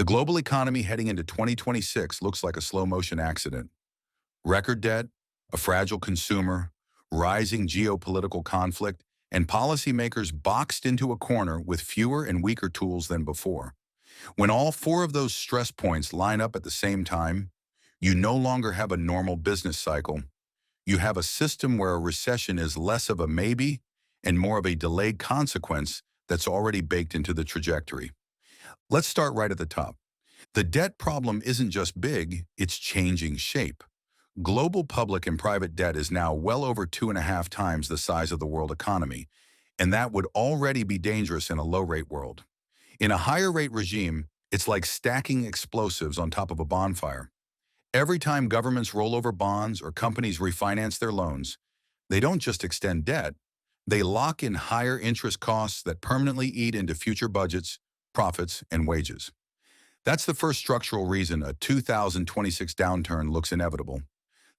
The global economy heading into 2026 looks like a slow-motion accident. Record debt, a fragile consumer, rising geopolitical conflict, and policymakers boxed into a corner with fewer and weaker tools than before. When all four of those stress points line up at the same time, you no longer have a normal business cycle. You have a system where a recession is less of a maybe and more of a delayed consequence that's already baked into the trajectory. Let's start right at the top. The debt problem isn't just big, it's changing shape. Global public and private debt is now well over 2.5 times the size of the world economy, and that would already be dangerous in a low-rate world. In a higher-rate regime, it's like stacking explosives on top of a bonfire. Every time governments roll over bonds or companies refinance their loans, they don't just extend debt, they lock in higher interest costs that permanently eat into future budgets, profits, and wages. That's the first structural reason a 2026 downturn looks inevitable.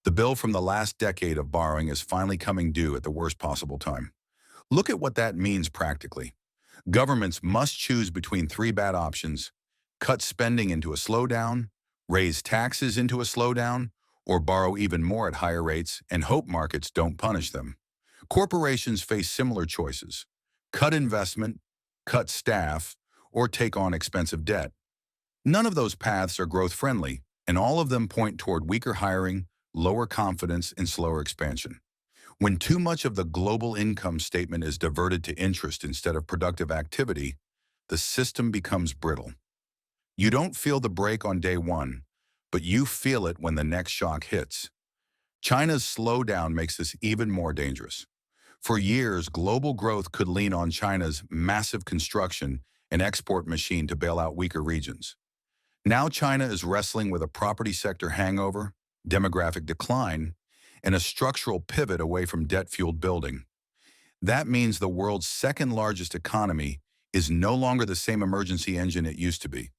The bill from the last decade of borrowing is finally coming due at the worst possible time. Look at what that means practically. Governments must choose between three bad options: cut spending into a slowdown, raise taxes into a slowdown, or borrow even more at higher rates and hope markets don't punish them. Corporations face similar choices: cut investment, cut staff, or take on expensive debt. None of those paths are growth-friendly, and all of them point toward weaker hiring, lower confidence, and slower expansion. When too much of the global income statement is diverted to interest instead of productive activity, the system becomes brittle. You don't feel the break on day one, but you feel it when the next shock hits. China's slowdown makes this even more dangerous. For years, global growth could lean on China's massive construction and export machine to bail out weaker regions. Now China is wrestling with a property sector hangover, demographic decline, and a structural pivot away from debt-fueled building. That means the world's second largest economy is no longer the same emergency engine it used to be.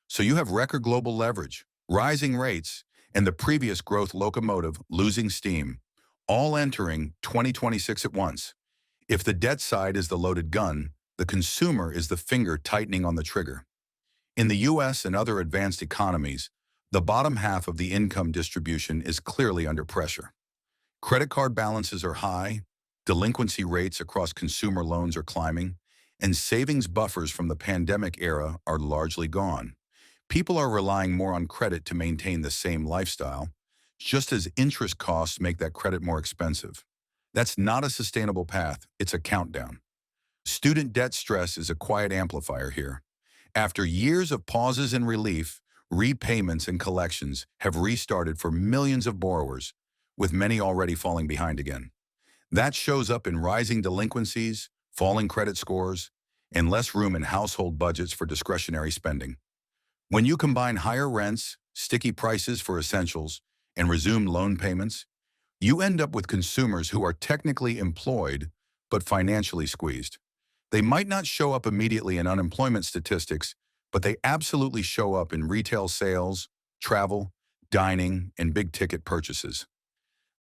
So you have record global leverage, rising rates, and the previous growth locomotive losing steam, all entering 2026 at once. If the debt side is the loaded gun, the consumer is the finger tightening on the trigger. In the US and other advanced economies, the bottom half of the income distribution is clearly under pressure. Credit card balances are high, delinquency rates across consumer loans are climbing, and savings buffers from the pandemic era are largely gone. People are relying more on credit to maintain the same lifestyle, just as interest costs make that credit more expensive. That's not a sustainable path, it's a countdown. Student debt stress is a quiet amplifier here. After years of pauses and relief, repayments and collections have restarted for millions of borrowers, with many already falling behind again. That shows up in rising delinquencies, falling credit scores, and less room in household budgets for discretionary spending. When you combine higher rents, sticky prices for essentials, and resumed loan payments, you end up with consumers who are technically employed but financially squeezed. They might not show up immediately in unemployment statistics, but they absolutely show up in retail sales, travel, dining, and big-ticket purchases.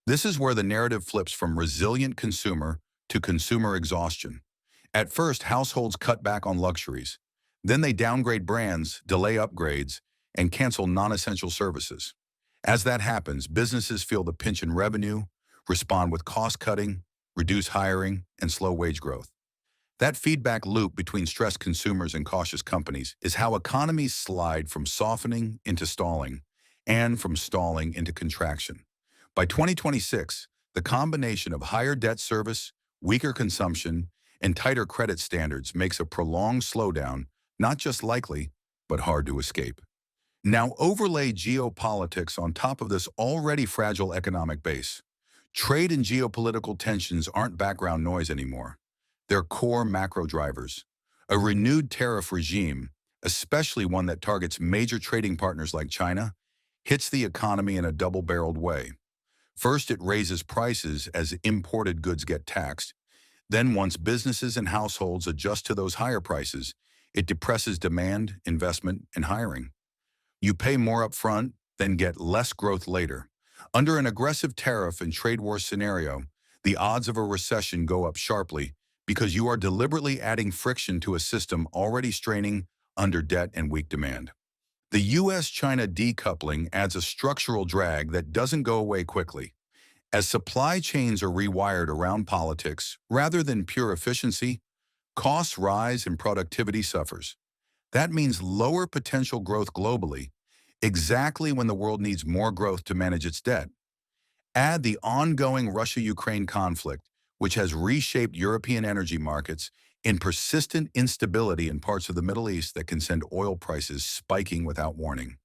This is where the narrative flips from resilient consumer to consumer exhaustion. At first, households cut back on luxuries. Then they downgrade brands, delay upgrades, and cancel non-essential services. As that happens, businesses feel the pinch in revenue, respond with cost-cutting, reduce hiring, and slow wage growth. That feedback loop between stressed consumers and cautious companies is how economies slide from softening into stalling, and from stalling into contraction. By 2026, the combination of higher debt service, weaker consumption, and tighter credit standards makes a prolonged slowdown not just likely, but hard to escape. Now overlay geopolitics on top of this already fragile economic base. Trade and geopolitical tensions aren't background noise anymore. They're core macro drivers. A renewed tariff regime, especially one that targets major trading partners like China, hits the economy in a double-barreled way. First, it raises prices as imported goods get taxed. Then, once businesses and households adjust to those higher prices, it depresses demand, investment, and hiring. You pay more upfront, then get less growth later. Under an aggressive tariff and trade war scenario, the odds of a recession go up sharply because you are deliberately adding friction to a system already straining under debt and weak demand. The US-China decoupling adds a structural drag that doesn't go away quickly. As supply chains are rewired around politics rather than pure efficiency, costs rise and productivity suffers. That means lower potential growth globally, exactly when the world needs more growth to manage its debt. Add the ongoing Russia-Ukraine conflict, which has reshaped European energy markets, and persistent instability in parts of the Middle East that can send oil prices spiking without warning.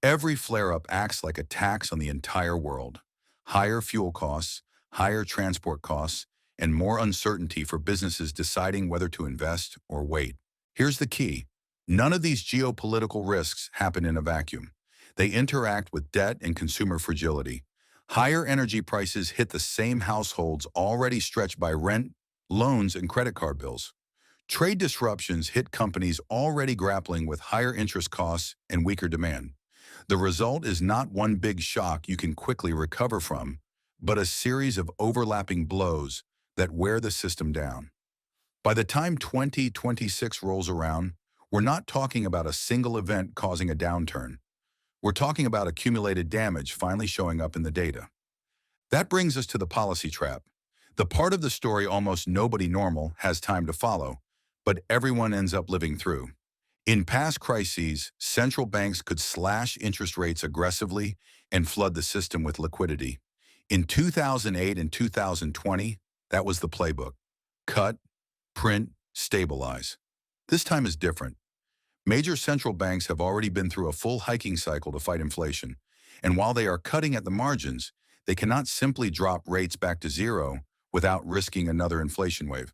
Every flare-up acts like a tax on the entire world. Higher fuel costs, higher transport costs, and more uncertainty for businesses deciding whether to invest or wait. Here's the key. None of these geopolitical risks happen in a vacuum. They interact with debt and consumer fragility. Higher energy prices hit the same households already stretched by rent, loans, and credit card bills. Trade disruptions hit companies already grappling with higher interest costs and weaker demand. The result is not one big shock you can quickly recover from, but a series of overlapping blows that wear the system down. By the time 2026 rolls around, we're not talking about a single event causing a downturn. We're talking about accumulated damage finally showing up in the data. That brings us to the policy trap, the part of the story almost nobody normal has time to follow, but everyone ends up living through. In past crises, central banks could slash interest rates aggressively and flood the system with liquidity. In 2008 and 2020, that was the playbook. Cut, print, stabilize. This time is different. Major central banks have already been through a full hiking cycle to fight inflation, and while they are cutting at the margins, they cannot simply drop rates back to zero without risking another inflation wave.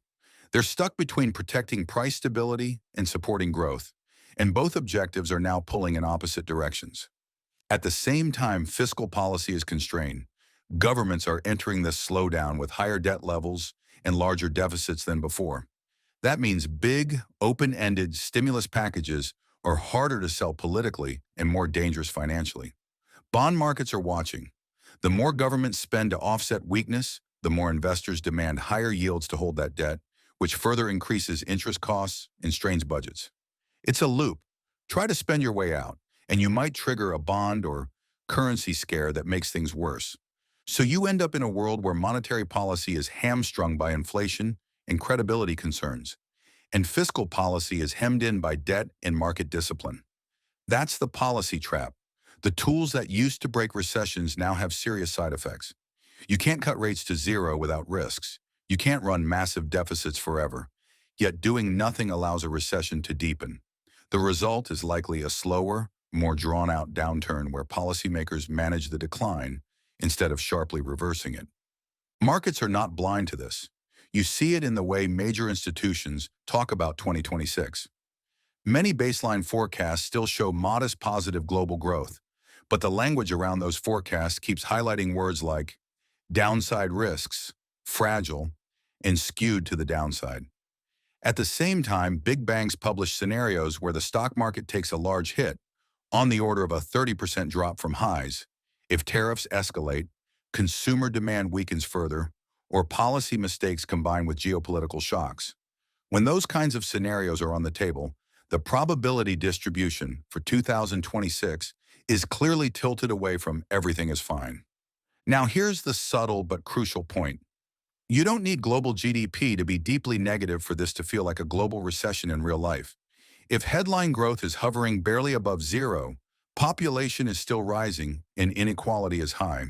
They're stuck between protecting price stability and supporting growth, and both objectives are now pulling in opposite directions. At the same time fiscal policy is constrained, governments are entering this slowdown with higher debt levels and larger deficits than before. That means big, open-ended stimulus packages are harder to sell politically and more dangerous financially. Bond markets are watching. The more governments spend to offset weakness, the more investors demand higher yields to hold that debt, which further increases interest costs and strains budgets. It's a loop. Try to spend your way out, and you might trigger a bond or currency scare that makes things worse. So you end up in a world where monetary policy is hamstrung by inflation and credibility concerns, and fiscal policy is hemmed in by debt and market discipline. That's the policy trap. The tools that used to break recessions now have serious side effects. You can't cut rates to zero without risks. You can't run massive deficits forever. Yet doing nothing allows a recession to deepen. The result is likely a slower, more drawn-out downturn where policymakers manage the decline instead of sharply reversing it. Markets are not blind to this. You see it in the way major institutions talk about 2026. Many baseline forecasts still show modest positive global growth, but the language around those forecasts keeps highlighting words like downside risks, fragile, and skewed to the downside. At the same time, big banks publish scenarios where the stock market takes a large hit, on the order of a 30% drop from highs, if tariffs escalate, consumer demand weakens further, or policy mistakes combine with geopolitical shocks. When those kinds of scenarios are on the table, the probability distribution for 2026 is clearly tilted away from everything is fine. Now here's the subtle but crucial point. You don't need global GDP to be deeply negative for this to feel like a global recession in real life. If headline growth is hovering barely above zero, population is still rising, and inequality is high,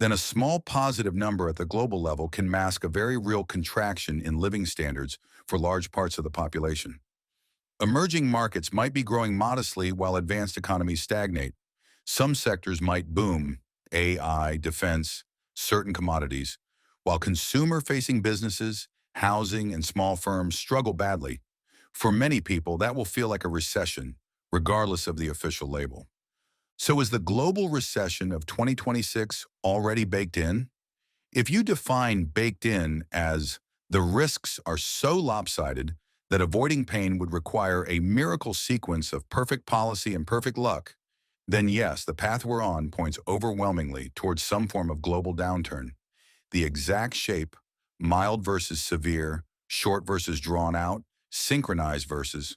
then a small positive number at the global level can mask a very real contraction in living standards for large parts of the population. Emerging markets might be growing modestly while advanced economies stagnate. Some sectors might boom, AI, defense, certain commodities, while consumer-facing businesses, housing, and small firms struggle badly. For many people, that will feel like a recession, regardless of the official label. So is the global recession of 2026 already baked in? If you define baked in as the risks are so lopsided that avoiding pain would require a miracle sequence of perfect policy and perfect luck, then yes, the path we're on points overwhelmingly towards some form of global downturn. The exact shape, mild versus severe, short versus drawn out, synchronized versus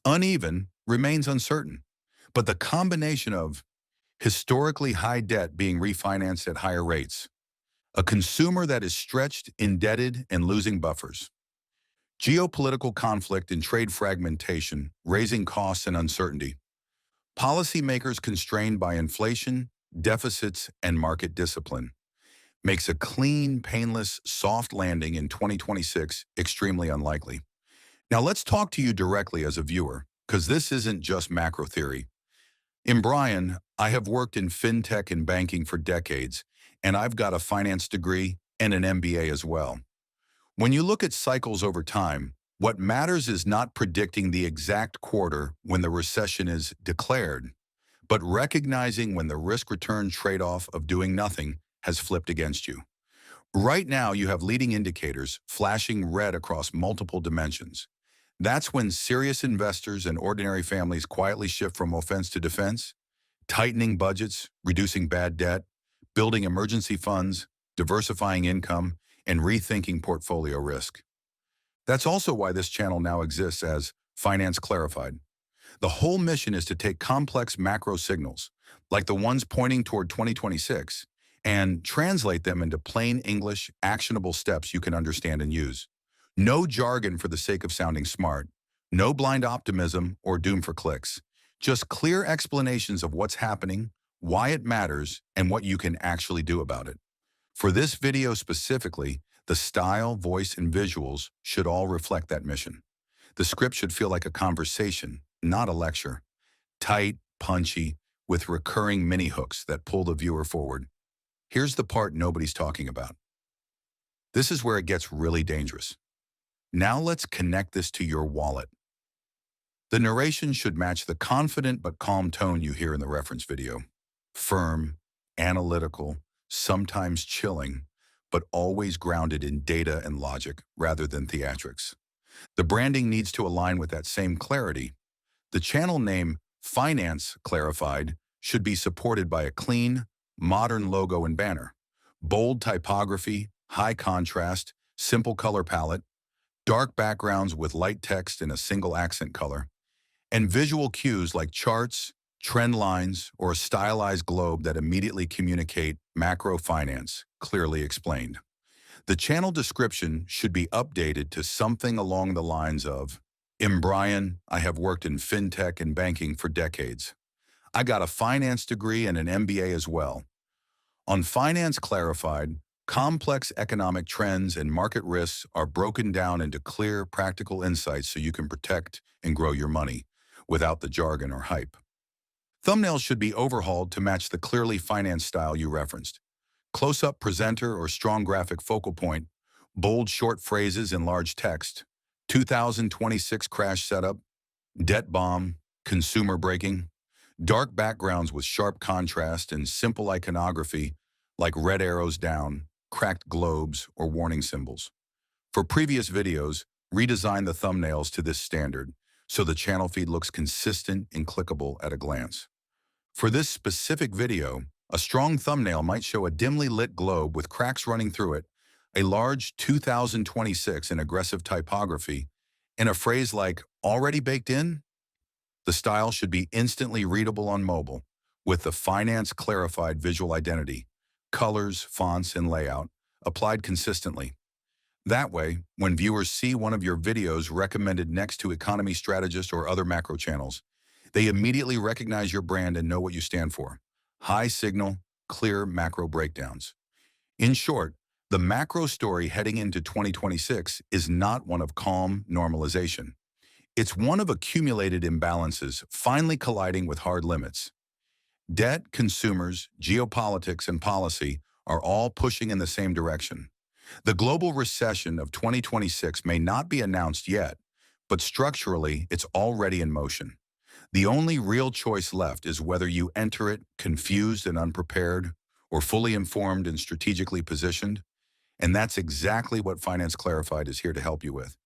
uneven, remains uncertain. But the combination of historically high debt being refinanced at higher rates, a consumer that is stretched, indebted, and losing buffers, geopolitical conflict and trade fragmentation, raising costs and uncertainty, policymakers constrained by inflation, deficits, and market discipline, makes a clean, painless, soft landing in 2026 extremely unlikely. Now let's talk to you directly as a viewer, because this isn't just macro theory. In Brian, I have worked in fintech and banking for decades, and I've got a finance degree and an MBA as well. When you look at cycles over time, what matters is not predicting the exact quarter when the recession is declared, but recognizing when the risk-return trade-off of doing nothing has flipped against you. Right now, you have leading indicators flashing red across multiple dimensions. That's when serious investors and ordinary families quietly shift from offense to defense, tightening budgets, reducing bad debt, building emergency funds, diversifying income, and rethinking portfolio risk. That's also why this channel now exists as Finance Clarified. The whole mission is to take complex macro signals, like the ones pointing toward 2026, and translate them into plain English, actionable steps you can understand and use. No jargon for the sake of sounding smart, no blind optimism or doom for clicks, just clear explanations of what's happening, why it matters, and what you can actually do about it. For this video specifically, the style, voice, and visuals should all reflect that mission. The script should feel like a conversation, not a lecture. Tight, punchy, with recurring mini hooks that pull the viewer forward. Here's the part nobody's talking about. This is where it gets really dangerous. Now let's connect this to your wallet. The narration should match the confident but calm tone you hear in the reference video. Firm, analytical, sometimes chilling, but always grounded in data and logic rather than theatrics. The branding needs to align with that same clarity. The channel name, Finance Clarified, should be supported by a clean, modern logo and banner. Bold typography, high contrast, simple color palette, dark backgrounds with light text in a single accent color, and visual cues like charts, trend lines, or a stylized globe that immediately communicate macro finance, clearly explained. The channel description should be updated to something along the lines of, "In Brian, I have worked in fintech and banking for decades. I got a finance degree and an MBA as well. On Finance Clarified, complex economic trends and market risks are broken down into clear, practical insights so you can protect and grow your money without the jargon or hype." Thumbnails should be overhauled to match the clearly finance style you referenced. Close-up presenter or strong graphic focal point, bold short phrases in large text, 2026 crash setup, debt bomb, consumer breaking, dark backgrounds with sharp contrast and simple iconography like red arrows down, cracked globes, or warning symbols. For previous videos, redesign the thumbnails to this standard so the channel feed looks consistent and clickable at a glance. For this specific video, a strong thumbnail might show a dimly lit globe with cracks running through it, a large 2026 in aggressive typography, and a phrase like "already baked in." The style should be instantly readable on mobile, with the Finance Clarified visual identity, colors, fonts, and layout applied consistently. That way, when viewers see one of your videos recommended next to Economy Strategist or other macro channels, they immediately recognize your brand and know what you stand for. High signal, clear macro breakdowns. In short, the macro story heading into 2026 is not one of calm normalization. It's one of accumulated imbalances finally colliding with hard limits. Debt, consumers, geopolitics, and policy are all pushing in the same direction. The global recession of 2026 may not be announced yet, but structurally, it's already in motion. The only real choice left is whether you enter it confused and unprepared, or fully informed and strategically positioned, and that's exactly what Finance Clarified is here to help you with.